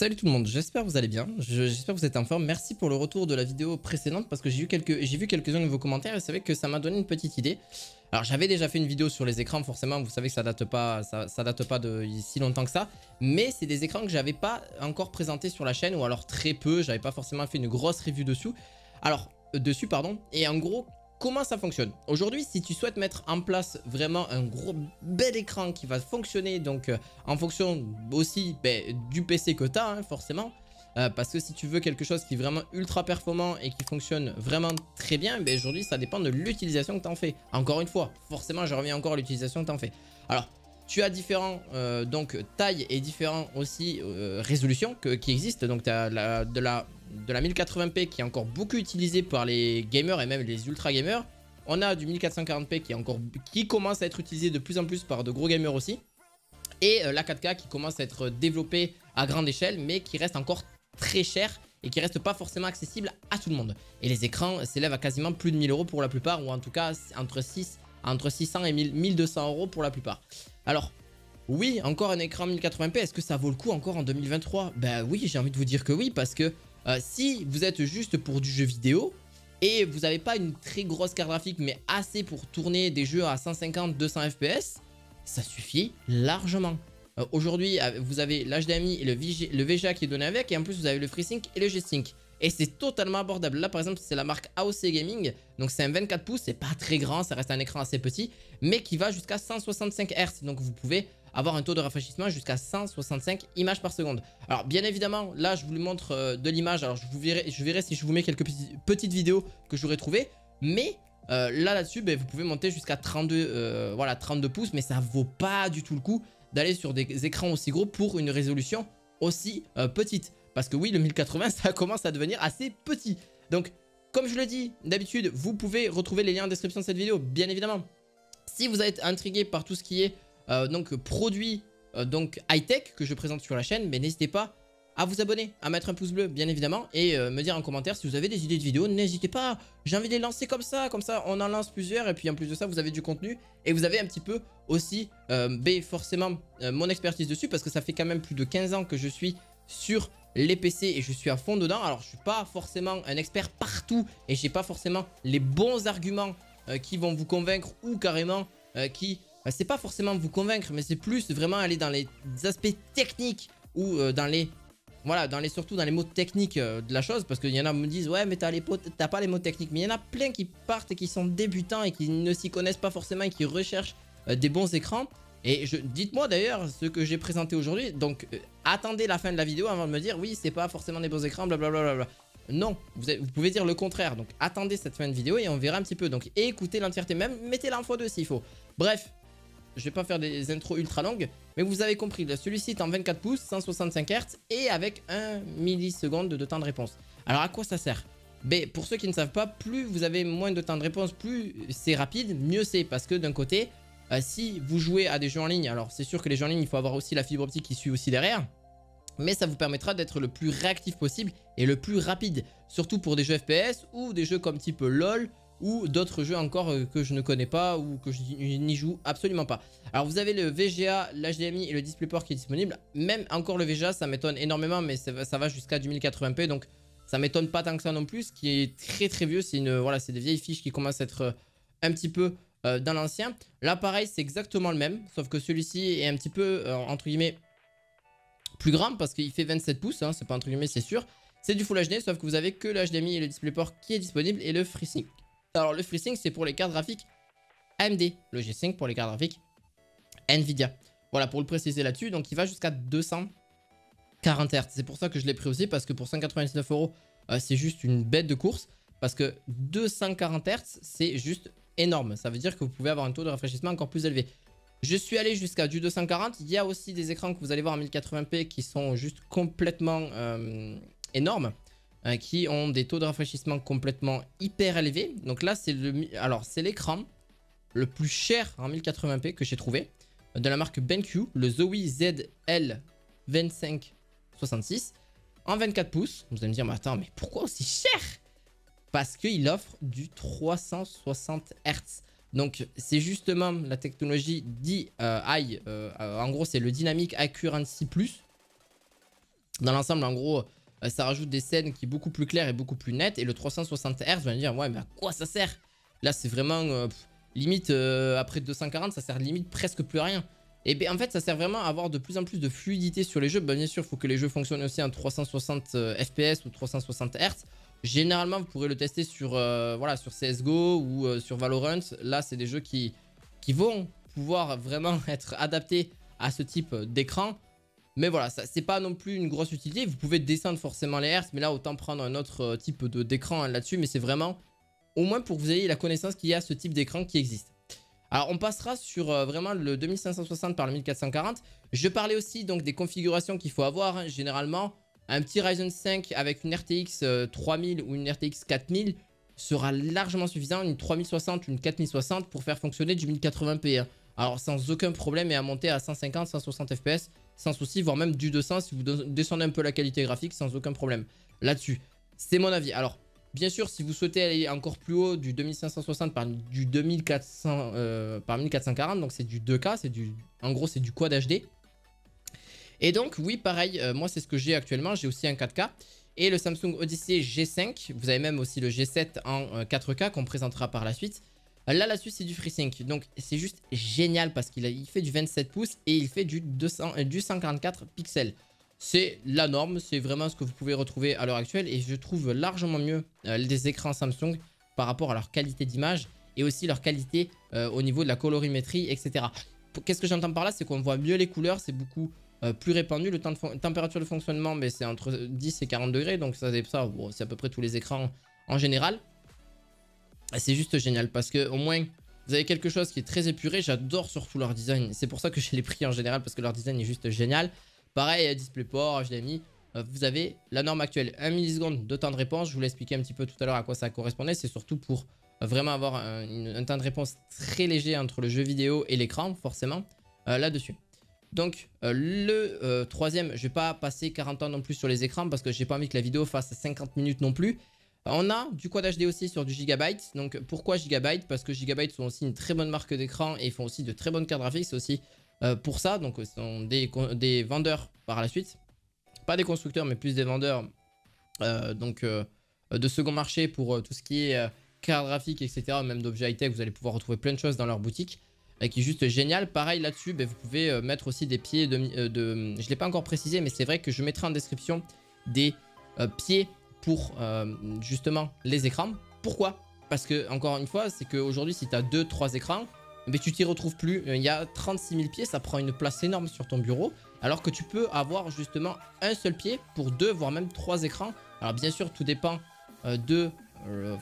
Salut tout le monde, j'espère que vous allez bien, j'espère que vous êtes en forme. Merci pour le retour de la vidéo précédente parce que j'ai vu quelques-uns de vos commentaires et c'est vrai que ça m'a donné une petite idée. Alors j'avais déjà fait une vidéo sur les écrans, forcément vous savez que ça date pas de si longtemps que ça. Mais c'est des écrans que j'avais pas encore présentés sur la chaîne ou alors très peu, j'avais pas forcément fait une grosse review dessus. Dessus pardon, et en gros... Comment ça fonctionne? Aujourd'hui, si tu souhaites mettre en place vraiment un gros bel écran qui va fonctionner donc en fonction aussi du PC que tu as forcément, parce que si tu veux quelque chose qui est vraiment ultra performant et qui fonctionne vraiment très bien, aujourd'hui ça dépend de l'utilisation que tu en fais. Encore une fois, forcément je reviens encore à l'utilisation que tu en fais. Alors, tu as différents tailles et différents aussi résolutions qui existent. Donc tu as de la 1080p qui est encore beaucoup utilisée par les gamers et même les ultra gamers. On a du 1440p qui commence à être utilisé de plus en plus par de gros gamers aussi. Et la 4K qui commence à être développée à grande échelle mais qui reste encore très cher et qui reste pas forcément accessible à tout le monde. Et les écrans s'élèvent à quasiment plus de 1000 € pour la plupart, ou en tout cas entre 600 et 1200 € pour la plupart. Alors, oui, encore un écran 1080p, est-ce que ça vaut le coup encore en 2023? Ben oui, j'ai envie de vous dire que oui, parce que si vous êtes juste pour du jeu vidéo et vous n'avez pas une très grosse carte graphique, mais assez pour tourner des jeux à 150-200 FPS, ça suffit largement. Aujourd'hui, vous avez l'HDMI et le VGA qui est donné avec, et en plus vous avez le FreeSync et le G-Sync. Et c'est totalement abordable. Là par exemple c'est la marque AOC Gaming, donc c'est un 24 pouces, c'est pas très grand, ça reste un écran assez petit, mais qui va jusqu'à 165 Hz, donc vous pouvez avoir un taux de rafraîchissement jusqu'à 165 images par seconde. Alors bien évidemment, là je vous le montre de l'image, alors je verrai si je vous mets quelques petites vidéos que j'aurais trouvées, mais là-dessus, vous pouvez monter jusqu'à 32 pouces, mais ça vaut pas du tout le coup d'aller sur des écrans aussi gros pour une résolution aussi petite. Parce que oui, le 1080, ça commence à devenir assez petit. Donc, comme je le dis, d'habitude, vous pouvez retrouver les liens en description de cette vidéo, bien évidemment. Si vous êtes intrigué par tout ce qui est produits high-tech que je présente sur la chaîne, mais n'hésitez pas à vous abonner, à mettre un pouce bleu, bien évidemment, et me dire en commentaire si vous avez des idées de vidéos. N'hésitez pas, j'ai envie de les lancer comme ça on en lance plusieurs, et puis en plus de ça, vous avez du contenu, et vous avez un petit peu aussi, forcément, mon expertise dessus, parce que ça fait quand même plus de 15 ans que je suis sur les PC et je suis à fond dedans. Alors je suis pas forcément un expert partout et j'ai pas forcément les bons arguments qui vont vous convaincre, ou carrément c'est pas forcément vous convaincre, mais c'est plus vraiment aller dans les aspects techniques ou surtout dans les mots techniques de la chose, parce qu'il y en a qui me disent ouais mais t'as pas les mots techniques, mais il y en a plein qui partent et qui sont débutants et qui ne s'y connaissent pas forcément et qui recherchent des bons écrans. Et dites-moi d'ailleurs ce que j'ai présenté aujourd'hui. Donc attendez la fin de la vidéo avant de me dire oui c'est pas forcément des beaux écrans blablabla. Non, vous pouvez dire le contraire. Donc attendez cette fin de vidéo et on verra un petit peu. Donc écoutez l'entièreté, même mettez-la en x2 s'il faut. Bref, je vais pas faire des intros ultra longues, mais vous avez compris, celui-ci est en 24 pouces, 165 Hz et avec 1 milliseconde de temps de réponse. Alors à quoi ça sert? Pour ceux qui ne savent pas, plus vous avez moins de temps de réponse, plus c'est rapide, mieux c'est. Parce que d'un côté, si vous jouez à des jeux en ligne, alors c'est sûr que les jeux en ligne, il faut avoir aussi la fibre optique qui suit aussi derrière, mais ça vous permettra d'être le plus réactif possible et le plus rapide, surtout pour des jeux FPS ou des jeux comme type LOL ou d'autres jeux encore que je ne connais pas ou que je n'y joue absolument pas. Alors vous avez le VGA, l'HDMI et le DisplayPort qui est disponible. Même encore le VGA, ça m'étonne énormément, mais ça va jusqu'à du 1080p, donc ça m'étonne pas tant que ça non plus. Ce qui est très très vieux, c'est des vieilles fiches qui commencent à être un petit peu dans l'ancien. Là pareil, c'est exactement le même, sauf que celui-ci est un petit peu entre guillemets plus grand parce qu'il fait 27 pouces, c'est pas entre guillemets, c'est sûr. C'est du Full HD, sauf que vous avez que le HDMI et le DisplayPort qui est disponible et le FreeSync. Alors le FreeSync c'est pour les cartes graphiques AMD, le G-Sync pour les cartes graphiques Nvidia. Voilà, pour le préciser là-dessus, donc il va jusqu'à 240 Hz. C'est pour ça que je l'ai pris aussi, parce que pour 199 €, c'est juste une bête de course. Parce que 240 Hz, c'est juste énorme. Ça veut dire que vous pouvez avoir un taux de rafraîchissement encore plus élevé. Je suis allé jusqu'à du 240. Il y a aussi des écrans que vous allez voir en 1080p qui sont juste complètement énormes. Qui ont des taux de rafraîchissement complètement hyper élevés. Donc là, c'est l'écran le plus cher en 1080p que j'ai trouvé. De la marque BenQ, le Zowie ZL2566. En 24 pouces. Vous allez me dire, mais attends, mais pourquoi aussi cher? Parce qu'il offre du 360 Hz. Donc c'est justement la technologie DI, en gros c'est le Dynamic Accuracy Plus. Dans l'ensemble, en gros, ça rajoute des scènes qui sont beaucoup plus claires et beaucoup plus nettes. Et le 360 Hz, vous allez me dire, ouais, mais à quoi ça sert? Là, c'est vraiment limite, après 240, ça sert limite presque plus à rien. Et bien, en fait, ça sert vraiment à avoir de plus en plus de fluidité sur les jeux. Bien sûr, il faut que les jeux fonctionnent aussi en 360 FPS ou 360 Hz. Généralement, vous pourrez le tester sur, voilà, sur CSGO ou sur Valorant. Là, c'est des jeux qui vont pouvoir vraiment être adaptés à ce type d'écran. Mais voilà, c'est pas non plus une grosse utilité. Vous pouvez descendre forcément les hertz, mais là, autant prendre un autre type d'écran là-dessus. Mais c'est vraiment, au moins pour que vous ayez la connaissance qu'il y a ce type d'écran qui existe. Alors, on passera sur vraiment le 2560 par le 1440. Je parlais aussi donc des configurations qu'il faut avoir. Hein. Généralement, un petit Ryzen 5 avec une RTX 3000 ou une RTX 4000 sera largement suffisant. Une 3060 ou une 4060 pour faire fonctionner du 1080p. Hein. Alors, sans aucun problème et à monter à 150, 160 FPS sans souci, voire même du 200 si vous descendez un peu la qualité graphique sans aucun problème. Là-dessus, c'est mon avis. Alors, bien sûr, si vous souhaitez aller encore plus haut du 2560 par du 2400 par 1440, donc c'est du 2K, en gros c'est du Quad HD. Et donc oui, pareil, moi c'est ce que j'ai actuellement, j'ai aussi un 4K. Et le Samsung Odyssey G5, vous avez même aussi le G7 en 4K qu'on présentera par la suite. Là, là-dessus, c'est du FreeSync. Donc, c'est juste génial parce qu'il fait du 27 pouces et il fait du 144 pixels. C'est la norme, c'est vraiment ce que vous pouvez retrouver à l'heure actuelle. Et je trouve largement mieux les écrans Samsung par rapport à leur qualité d'image et aussi leur qualité au niveau de la colorimétrie, etc. Qu'est-ce que j'entends par là? C'est qu'on voit mieux les couleurs, c'est beaucoup plus répandu. Le temps de température de fonctionnement, c'est entre 10 et 40 degrés. Donc, ça bon, c'est à peu près tous les écrans en général. C'est juste génial parce que au moins vous avez quelque chose qui est très épuré. J'adore surtout leur design. C'est pour ça que je les pris en général parce que leur design est juste génial. Pareil, DisplayPort, HDMI. Vous avez la norme actuelle 1 milliseconde de temps de réponse. Je vous l'ai expliqué un petit peu tout à l'heure à quoi ça correspondait. C'est surtout pour vraiment avoir un temps de réponse très léger entre le jeu vidéo et l'écran, forcément, là-dessus. Donc le troisième, je vais pas passer 40 ans non plus sur les écrans parce que j'ai pas envie que la vidéo fasse 50 minutes non plus. On a du Quad HD aussi sur du Gigabyte. Donc pourquoi Gigabyte? Parce que Gigabyte sont aussi une très bonne marque d'écran et ils font aussi de très bonnes cartes graphiques. C'est aussi pour ça. Donc ce sont des vendeurs par la suite. Pas des constructeurs mais plus des vendeurs de second marché pour tout ce qui est cartes graphiques, etc. Même d'objets high-tech. Vous allez pouvoir retrouver plein de choses dans leur boutique. Qui est juste génial. Pareil là-dessus, vous pouvez mettre aussi des pieds je ne l'ai pas encore précisé mais c'est vrai que je mettrai en description des pieds pour justement les écrans. Pourquoi? Parce que encore une fois, c'est qu'aujourd'hui si tu as 2-3 écrans, tu t'y retrouves plus. Il y a 36 000 pieds, ça prend une place énorme sur ton bureau. Alors que tu peux avoir justement un seul pied pour 2 voire même 3 écrans. Alors bien sûr tout dépend de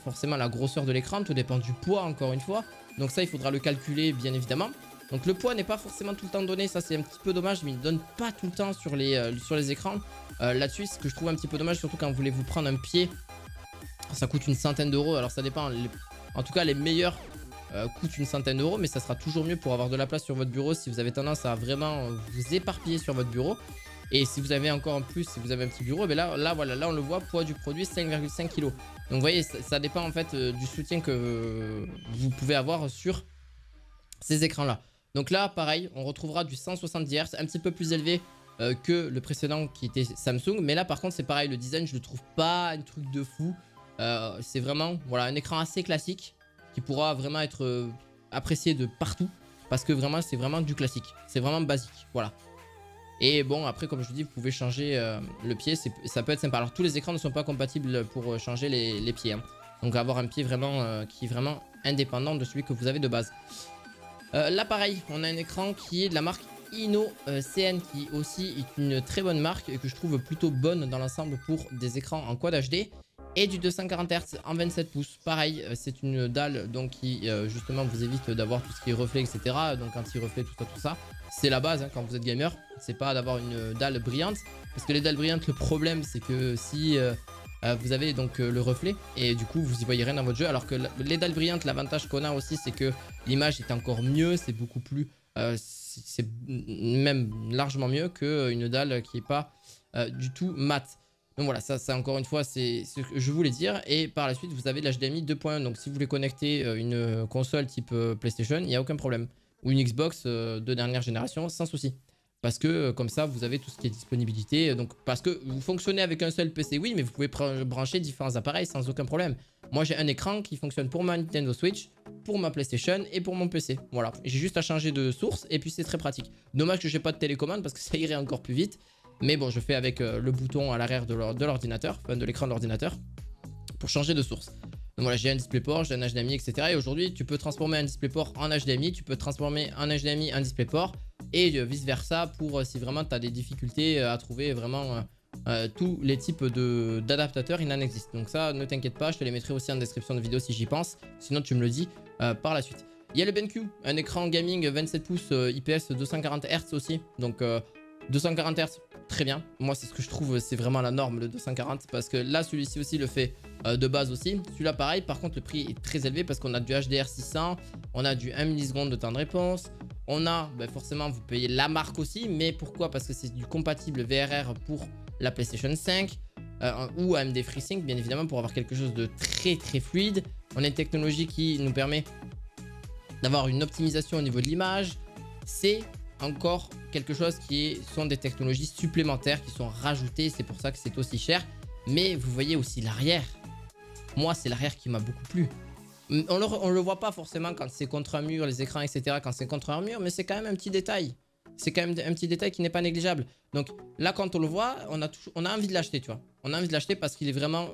forcément la grosseur de l'écran, tout dépend du poids encore une fois. Donc ça il faudra le calculer bien évidemment. Donc le poids n'est pas forcément tout le temps donné, ça c'est un petit peu dommage, mais il ne donne pas tout le temps sur les écrans. Là-dessus, ce que je trouve un petit peu dommage, surtout quand vous voulez vous prendre un pied, ça coûte une centaine d'euros. Alors ça dépend, en tout cas les meilleurs coûtent une centaine d'euros, mais ça sera toujours mieux pour avoir de la place sur votre bureau si vous avez tendance à vraiment vous éparpiller sur votre bureau. Et si vous avez encore en plus, si vous avez un petit bureau, là on le voit, poids du produit 5,5 kg. Donc vous voyez, ça dépend en fait du soutien que vous pouvez avoir sur ces écrans-là. Donc là, pareil, on retrouvera du 170 Hz, un petit peu plus élevé que le précédent qui était Samsung. Mais là, par contre, c'est pareil, le design, je le trouve pas un truc de fou. C'est vraiment voilà, un écran assez classique qui pourra vraiment être apprécié de partout. Parce que vraiment, c'est vraiment du classique. C'est vraiment basique, voilà. Et bon, après, comme je vous dis, vous pouvez changer le pied. Ça peut être sympa. Alors, tous les écrans ne sont pas compatibles pour changer les pieds. Hein. Donc, avoir un pied vraiment qui est vraiment indépendant de celui que vous avez de base. Là pareil, on a un écran qui est de la marque InnoCN qui aussi est une très bonne marque et que je trouve plutôt bonne dans l'ensemble pour des écrans en Quad HD et du 240 Hz en 27 pouces. Pareil, c'est une dalle donc qui justement vous évite d'avoir tout ce qui est reflet, etc. Donc anti-reflet, tout ça. C'est la base hein, quand vous êtes gamer, c'est pas d'avoir une dalle brillante parce que les dalles brillantes, le problème c'est que si vous avez donc le reflet et du coup vous y voyez rien dans votre jeu, alors que les dalles brillantes, l'avantage qu'on a aussi c'est que l'image est encore mieux, c'est beaucoup plus c'est même largement mieux qu'une dalle qui est pas du tout mat. Donc voilà, ça encore une fois c'est ce que je voulais dire. Et par la suite vous avez l'HDMI 2.1, donc si vous voulez connecter une console type PlayStation, il n'y a aucun problème, ou une Xbox de dernière génération sans souci. Parce que comme ça, vous avez tout ce qui est disponibilité. Donc, parce que vous fonctionnez avec un seul PC, oui, mais vous pouvez brancher différents appareils sans aucun problème. Moi, j'ai un écran qui fonctionne pour ma Nintendo Switch, pour ma PlayStation et pour mon PC. Voilà, j'ai juste à changer de source et puis c'est très pratique. Dommage que j'ai pas de télécommande parce que ça irait encore plus vite. Mais bon, je fais avec le bouton à l'arrière de l'ordinateur, enfin de l'écran de l'ordinateur, pour changer de source. Donc voilà, j'ai un DisplayPort, j'ai un HDMI, etc. Et aujourd'hui, tu peux transformer un DisplayPort en HDMI, tu peux transformer un HDMI en DisplayPort et vice versa pour si vraiment tu as des difficultés à trouver vraiment tous les types d'adaptateurs, il en existe. Donc ça, ne t'inquiète pas, je te les mettrai aussi en description de vidéo si j'y pense. Sinon, tu me le dis par la suite. Il y a le BenQ, un écran gaming 27 pouces IPS 240 Hz aussi. Donc 240 Hz, très bien. Moi, c'est ce que je trouve, c'est vraiment la norme, le 240. Parce que là, celui-ci aussi le fait de base aussi. Celui-là, pareil. Par contre, le prix est très élevé parce qu'on a du HDR600, on a du 1 milliseconde de temps de réponse. On a, forcément, vous payez la marque aussi. Mais pourquoi? Parce que c'est du compatible VRR pour la PlayStation 5 ou AMD FreeSync, bien évidemment, pour avoir quelque chose de très très fluide. On a une technologie qui nous permet d'avoir une optimisation au niveau de l'image. C'est encore quelque chose qui sont des technologies supplémentaires qui sont rajoutées. C'est pour ça que c'est aussi cher. Mais vous voyez aussi l'arrière. Moi, c'est l'arrière qui m'a beaucoup plu. On le voit pas forcément quand c'est contre un mur, les écrans, etc. Quand c'est contre un mur, mais c'est quand même un petit détail. C'est quand même un petit détail qui n'est pas négligeable. Donc là, quand on le voit, on a envie de l'acheter, tu vois. On a envie de l'acheter parce qu'il est vraiment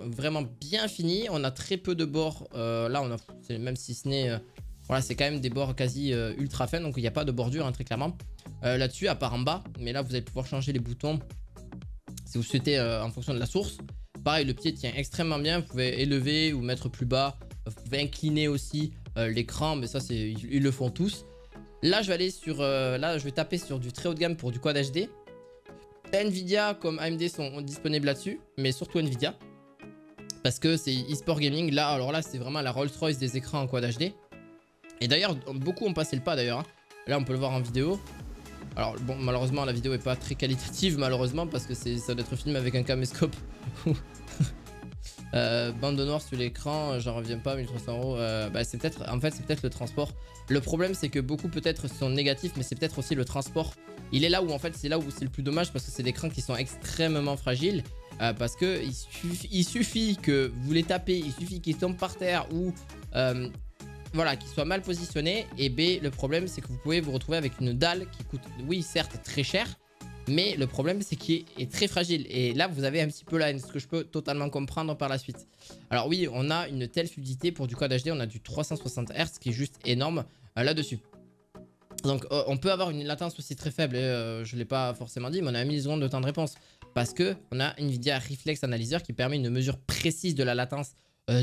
bien fini. On a très peu de bords. Là, on a, même si ce n'est... voilà, c'est quand même des bords quasi ultra fins. Donc il n'y a pas de bordure, hein, très clairement. Là-dessus, à part en bas. Mais là, vous allez pouvoir changer les boutons si vous souhaitez en fonction de la source. Pareil, le pied tient extrêmement bien. Vous pouvez élever ou mettre plus bas. Vous pouvez incliner aussi l'écran. Mais ça, ils le font tous. Là, je vais aller sur... là, je vais taper sur du très haut de gamme pour du Quad HD. Nvidia comme AMD sont disponibles là-dessus. Mais surtout Nvidia. Parce que c'est e-sport gaming. Là, alors là, c'est vraiment la Rolls-Royce des écrans en Quad HD. Et d'ailleurs, beaucoup ont passé le pas d'ailleurs. Hein. Là, on peut le voir en vidéo. Alors, bon, malheureusement, la vidéo n'est pas très qualitative, malheureusement, parce que ça doit être filmé avec un caméscope. Bande noire sur l'écran, j'en reviens pas, 1300 €. C'est peut-être, en fait, c'est peut-être le transport. Le problème, c'est que beaucoup peut-être sont négatifs, mais c'est peut-être aussi le transport. Il est là où, en fait, c'est là où c'est le plus dommage, parce que c'est des écrans qui sont extrêmement fragiles. Parce que il suffit que vous les tapez, il suffit qu'ils tombent par terre ou... voilà, qu'il soit mal positionné. Et B, le problème, c'est que vous pouvez vous retrouver avec une dalle qui coûte, oui, certes, très cher. Mais le problème, c'est qu'il est très fragile. Et là, vous avez un petit peu la haine, ce que je peux totalement comprendre par la suite. Alors oui, on a une telle fluidité pour du Quad HD. On a du 360 Hz qui est juste énorme là-dessus. Donc, on peut avoir une latence aussi très faible. Je ne l'ai pas forcément dit, mais on a 1 milliseconde de temps de réponse. Parce qu'on a Nvidia Reflex Analyzer qui permet une mesure précise de la latence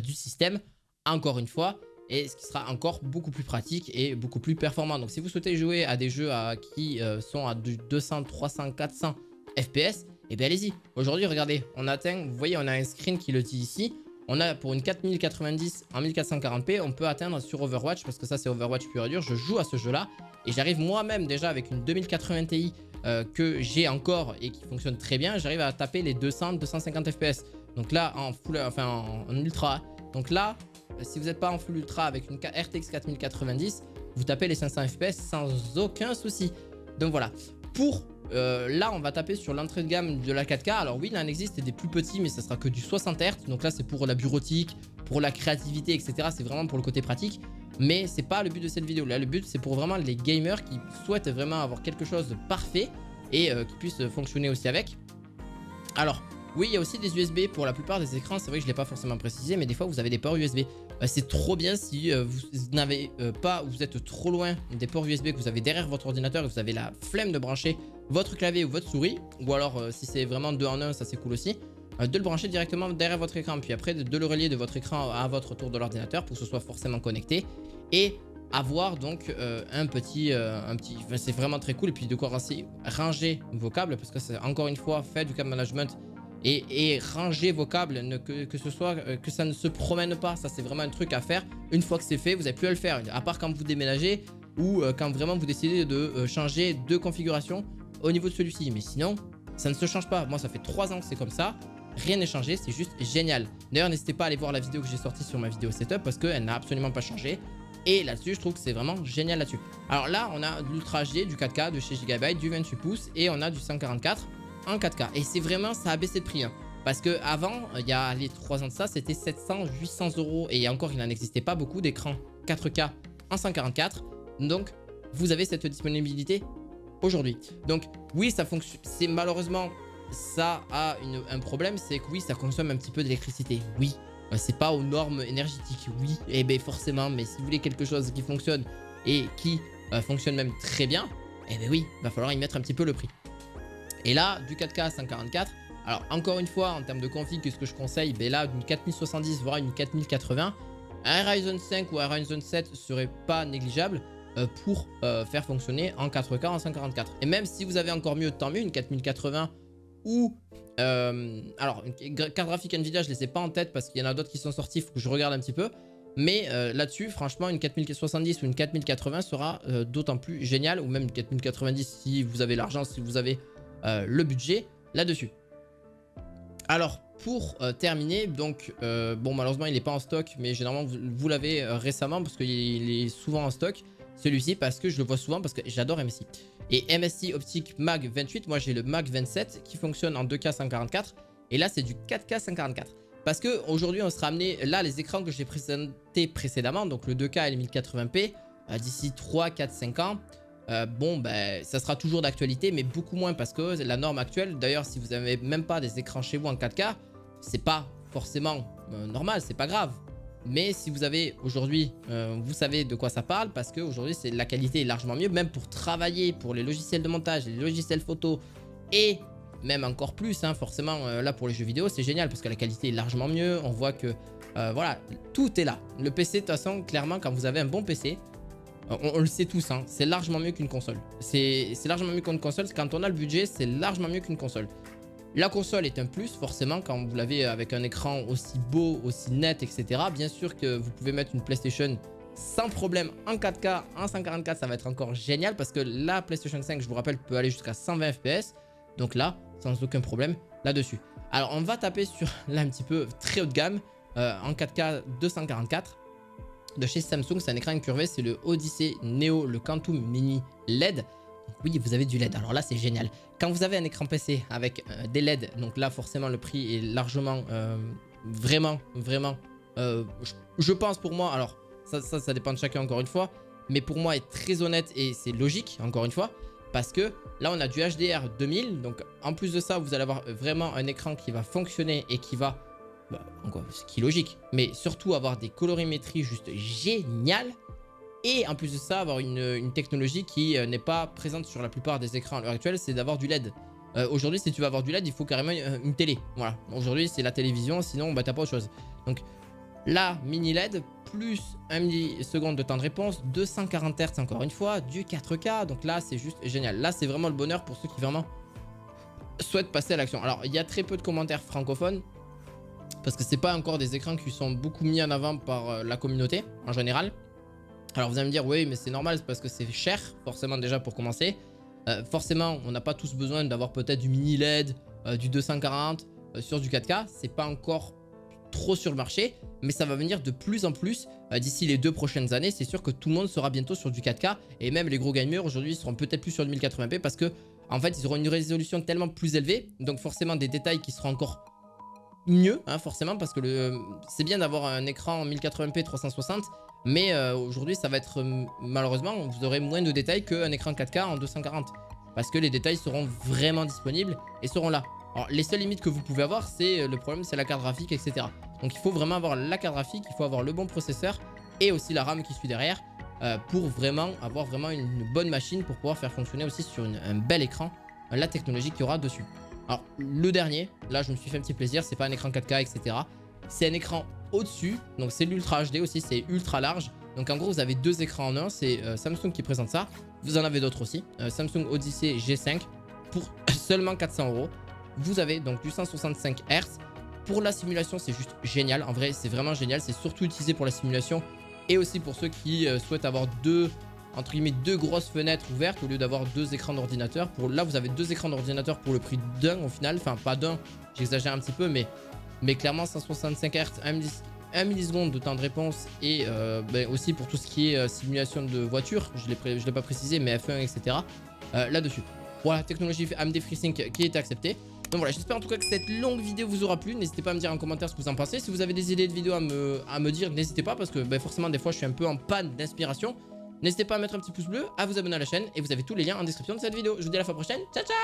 du système. Encore une fois. Et ce qui sera encore beaucoup plus pratique et beaucoup plus performant. Donc si vous souhaitez jouer à des jeux qui sont à du 200, 300, 400 FPS, et bien allez-y. Aujourd'hui, regardez, on atteint, vous voyez, on a un screen qui le dit ici. On a pour une 4090 en 1440p, on peut atteindre sur Overwatch, parce que ça c'est Overwatch pur et dur. Je joue à ce jeu-là et j'arrive moi-même déjà avec une 2080 Ti que j'ai encore et qui fonctionne très bien. J'arrive à taper les 200, 250 FPS. Donc là, en full, enfin en ultra. Donc là... si vous n'êtes pas en full ultra avec une RTX 4090, vous tapez les 500 FPS sans aucun souci. Donc voilà. Pour là, on va taper sur l'entrée de gamme de la 4K. Alors oui, il en existe des plus petits, mais ça sera que du 60 Hz. Donc là, c'est pour la bureautique, pour la créativité, etc. C'est vraiment pour le côté pratique. Mais c'est pas le but de cette vidéo. Là, le but, c'est pour vraiment les gamers qui souhaitent vraiment avoir quelque chose de parfait et qui puissent fonctionner aussi avec. Alors... oui, il y a aussi des USB pour la plupart des écrans. C'est vrai que je ne l'ai pas forcément précisé, mais des fois, vous avez des ports USB. C'est trop bien si vous n'avez pas, vous êtes trop loin des ports USB que vous avez derrière votre ordinateur et vous avez la flemme de brancher votre clavier ou votre souris. Ou alors, si c'est vraiment 2 en 1, ça c'est cool aussi. De le brancher directement derrière votre écran. Puis après, de le relier de votre écran à votre tour de l'ordinateur pour que ce soit forcément connecté. Et avoir donc un petit enfin, c'est vraiment très cool. Et puis de quoi ranger vos câbles, parce que c'est encore une fois fait du câble management. Et ranger vos câbles, que ce soit que ça ne se promène pas. Ça, c'est vraiment un truc à faire. Une fois que c'est fait, vous n'avez plus à le faire. À part quand vous déménagez ou quand vraiment vous décidez de changer de configuration au niveau de celui-ci. Mais sinon, ça ne se change pas. Moi, ça fait 3 ans que c'est comme ça. Rien n'est changé. C'est juste génial. D'ailleurs, n'hésitez pas à aller voir la vidéo que j'ai sortie sur ma vidéo setup parce qu'elle n'a absolument pas changé. Et là-dessus, je trouve que c'est vraiment génial là-dessus. Alors là, on a de l'Ultra HD, du 4K de chez Gigabyte, du 28 pouces et on a du 144 en 4K. Et c'est vraiment, ça a baissé de prix. Hein. Parce que avant, il y a les 3 ans de ça, c'était 700, 800 €. Et encore, il n'en existait pas beaucoup d'écrans 4K en 144. Donc, vous avez cette disponibilité aujourd'hui. Donc, oui, ça fonctionne. C'est malheureusement, ça a un problème. C'est que oui, ça consomme un petit peu d'électricité. Oui. C'est pas aux normes énergétiques, oui, et bien forcément, mais si vous voulez quelque chose qui fonctionne et qui fonctionne même très bien, et bien oui, il va falloir y mettre un petit peu le prix. Et là, du 4K à 144, alors encore une fois, en termes de config, qu'est-ce que je conseille? Ben là, une 4070 voire une 4080, un Ryzen 5 ou un Ryzen 7 serait pas négligeable pour faire fonctionner en 4K en 144. Et même si vous avez encore mieux, tant mieux, une 4080 ou alors une carte graphique Nvidia, je les ai pas en tête parce qu'il y en a d'autres qui sont sortis, il faut que je regarde un petit peu, mais là-dessus franchement une 4070 ou une 4080 sera d'autant plus génial, ou même une 4090 si vous avez l'argent, si vous avez le budget là-dessus. Alors pour terminer, donc bon, malheureusement il n'est pas en stock, mais généralement vous l'avez récemment parce qu'il est souvent en stock celui-ci, parce que je le vois souvent parce que j'adore MSI. Et MSI Optique Mag 28, moi j'ai le Mag 27 qui fonctionne en 2K 144. Et là c'est du 4K 144. Parce qu'aujourd'hui on sera amené, là les écrans que j'ai présentés précédemment, donc le 2K et le 1080p, d'ici 3, 4, 5 ans, bon ben ça sera toujours d'actualité, mais beaucoup moins parce que la norme actuelle, d'ailleurs si vous n'avez même pas des écrans chez vous en 4K, c'est pas forcément normal, c'est pas grave. Mais si vous avez aujourd'hui, vous savez de quoi ça parle, parce qu'aujourd'hui la qualité est largement mieux, même pour travailler, pour les logiciels de montage, les logiciels photo, et même encore plus, hein, forcément là pour les jeux vidéo c'est génial, parce que la qualité est largement mieux, on voit que voilà, tout est là. Le PC de toute façon, clairement quand vous avez un bon PC, on le sait tous, hein, c'est largement mieux qu'une console. C'est largement mieux qu'une console, quand on a le budget c'est largement mieux qu'une console. La console est un plus, forcément, quand vous l'avez avec un écran aussi beau, aussi net, etc. Bien sûr que vous pouvez mettre une PlayStation sans problème en 4K, en 144, ça va être encore génial, parce que la PlayStation 5, je vous rappelle, peut aller jusqu'à 120 FPS. Donc là, sans aucun problème là-dessus. Alors, on va taper sur, là, un petit peu très haut de gamme, en 4K 244. De chez Samsung, c'est un écran incurvé, c'est le Odyssey Neo, le Quantum Mini LED. Oui, vous avez du LED, alors là c'est génial. Quand vous avez un écran PC avec des LED, donc là forcément le prix est largement, vraiment, je pense pour moi, alors ça dépend de chacun encore une fois, mais pour moi est très honnête et c'est logique encore une fois, parce que là on a du HDR 2000, donc en plus de ça vous allez avoir vraiment un écran qui va fonctionner et qui va, ce qui est logique, mais surtout avoir des colorimétries juste géniales. Et en plus de ça, avoir une technologie qui n'est pas présente sur la plupart des écrans à l'heure actuelle, c'est d'avoir du LED. Aujourd'hui, si tu veux avoir du LED, il faut carrément une télé. Voilà. Aujourd'hui, c'est la télévision, sinon, bah, t'as pas autre chose. Donc, là, mini LED, plus 1 milliseconde de temps de réponse, 240 Hz encore une fois, du 4K. Donc là, c'est juste génial. Là, c'est vraiment le bonheur pour ceux qui vraiment souhaitent passer à l'action. Alors, il y a très peu de commentaires francophones, parce que c'est pas encore des écrans qui sont beaucoup mis en avant par la communauté, en général. Alors vous allez me dire, oui, mais c'est normal, c'est parce que c'est cher, forcément déjà pour commencer. Forcément, on n'a pas tous besoin d'avoir peut-être du mini LED, du 240 sur du 4K. C'est pas encore trop sur le marché, mais ça va venir de plus en plus d'ici les 2 prochaines années. C'est sûr que tout le monde sera bientôt sur du 4K, et même les gros gamers aujourd'hui seront peut-être plus sur du 1080p parce que en fait ils auront une résolution tellement plus élevée, donc forcément des détails qui seront encore mieux, hein, forcément, parce que c'est bien d'avoir un écran en 1080p 360. Mais aujourd'hui, ça va être malheureusement, vous aurez moins de détails qu'un écran 4K en 240. Parce que les détails seront vraiment disponibles et seront là. Alors, les seules limites que vous pouvez avoir, c'est le problème, c'est la carte graphique, etc. Donc, il faut vraiment avoir la carte graphique, il faut avoir le bon processeur et aussi la RAM qui suit derrière pour vraiment avoir vraiment une bonne machine pour pouvoir faire fonctionner aussi sur un bel écran la technologie qu'il y aura dessus. Alors, le dernier, là, je me suis fait un petit plaisir, c'est pas un écran 4K, etc. C'est un écran au-dessus, donc c'est l'Ultra HD aussi, c'est ultra large. Donc en gros, vous avez 2 écrans en un, c'est Samsung qui présente ça. Vous en avez d'autres aussi, Samsung Odyssey G5 pour seulement 400 €. Vous avez donc du 165 Hz. Pour la simulation, c'est juste génial. En vrai, c'est vraiment génial. C'est surtout utilisé pour la simulation et aussi pour ceux qui souhaitent avoir entre guillemets, 2 grosses fenêtres ouvertes au lieu d'avoir 2 écrans d'ordinateur. Là, vous avez 2 écrans d'ordinateur pour le prix d'un au final. Enfin, pas d'un, j'exagère un petit peu, mais clairement 165 Hz, 1 milliseconde de temps de réponse et aussi pour tout ce qui est simulation de voiture, je ne l'ai pas précisé, mais F1, etc. Là-dessus. Voilà, technologie AMD FreeSync qui est acceptée. Donc voilà, j'espère en tout cas que cette longue vidéo vous aura plu. N'hésitez pas à me dire en commentaire ce que vous en pensez. Si vous avez des idées de vidéos à me dire, n'hésitez pas parce que forcément des fois je suis un peu en panne d'inspiration. N'hésitez pas à mettre un petit pouce bleu, à vous abonner à la chaîne et vous avez tous les liens en description de cette vidéo. Je vous dis à la fois prochaine. Ciao ciao.